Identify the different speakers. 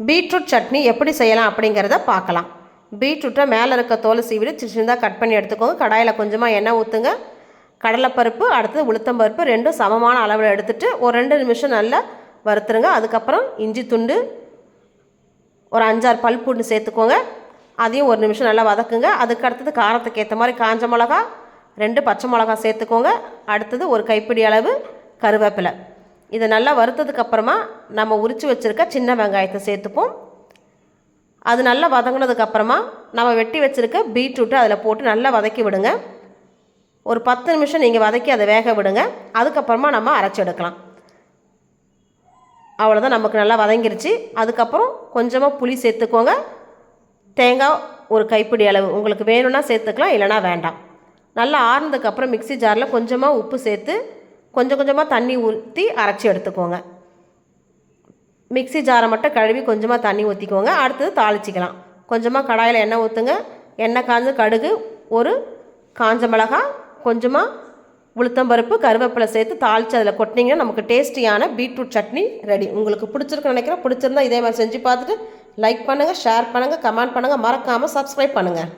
Speaker 1: Beetroot chutney எப்படி செய்யலாம் அப்படிங்கிறத பார்க்கலாம். பீட்ரூட்டை மேலே இருக்க தோலை சீவிட்டு சின்ன சின்னதாக கட் பண்ணி எடுத்துக்கோங்க. கடாயில் கொஞ்சமாக எண்ணெய் ஊற்றுங்க. கடலைப்பருப்பு அடுத்தது உளுத்தம்பருப்பு ரெண்டும் சமமான அளவில் எடுத்துகிட்டு ஒரு 2 நிமிஷம் நல்லா வறுத்துருங்க. அதுக்கப்புறம் இஞ்சி துண்டு ஒரு 5-6 பல் பூண்டு சேர்த்துக்கோங்க. அதையும் 1 நிமிஷம் நல்லா வதக்குங்க. அதுக்கு அடுத்தது காரத்துக்கு ஏற்ற மாதிரி காஞ்ச மிளகா 2 பச்சை மிளகா சேர்த்துக்கோங்க. அடுத்தது ஒரு கைப்பிடி அளவு கருவேப்பிலை. இதை நல்லா வறுத்ததுக்கப்புறமா நம்ம உரித்து வச்சுருக்க சின்ன வெங்காயத்தை சேர்த்துப்போம். அது நல்லா வதங்கினதுக்கப்புறமா நம்ம வெட்டி வச்சுருக்க பீட்ரூட்டை அதில் போட்டு நல்லா வதக்கி விடுங்க. ஒரு 10 நிமிஷம் நீங்கள் வதக்கி அதை வேக விடுங்க. அதுக்கப்புறமா நம்ம அரைச்சி எடுக்கலாம். அவ்வளோதான், நமக்கு நல்லா வதங்கிருச்சு. அதுக்கப்புறம் கொஞ்சமாக புளி சேர்த்துக்கோங்க. தேங்காய் ஒரு கைப்பிடி அளவு உங்களுக்கு வேணும்னா சேர்த்துக்கலாம், இல்லைனா வேண்டாம். நல்லா ஆறுனதுக்கப்புறம் மிக்ஸி ஜாரில் கொஞ்சமாக உப்பு சேர்த்து கொஞ்சம் கொஞ்சமாக தண்ணி ஊற்றி அரைச்சி எடுத்துக்கோங்க. மிக்ஸி ஜாரை மட்டும் கழுவி கொஞ்சமாக தண்ணி ஊற்றிக்கோங்க. அடுத்தது தாளிச்சிக்கலாம். கொஞ்சமாக கடாயில் எண்ணெய் ஊற்றுங்க. எண்ணெய் காஞ்ச கடுகு, ஒரு காஞ்ச மிளகாய், கொஞ்சமாக உளுத்தம்பருப்பு, கருவேப்பிலை சேர்த்து தாளித்து அதில் கொட்டினீங்கன்னா நமக்கு டேஸ்டியான பீட்ரூட் சட்னி ரெடி. உங்களுக்கு பிடிச்சிருக்குன்னு நினைக்கிறேன். பிடிச்சிருந்தா இதே மாதிரி செஞ்சு பார்த்துட்டு லைக் பண்ணுங்கள், ஷேர் பண்ணுங்கள், கமெண்ட் பண்ணுங்கள், மறக்காமல் சப்ஸ்கிரைப் பண்ணுங்கள்.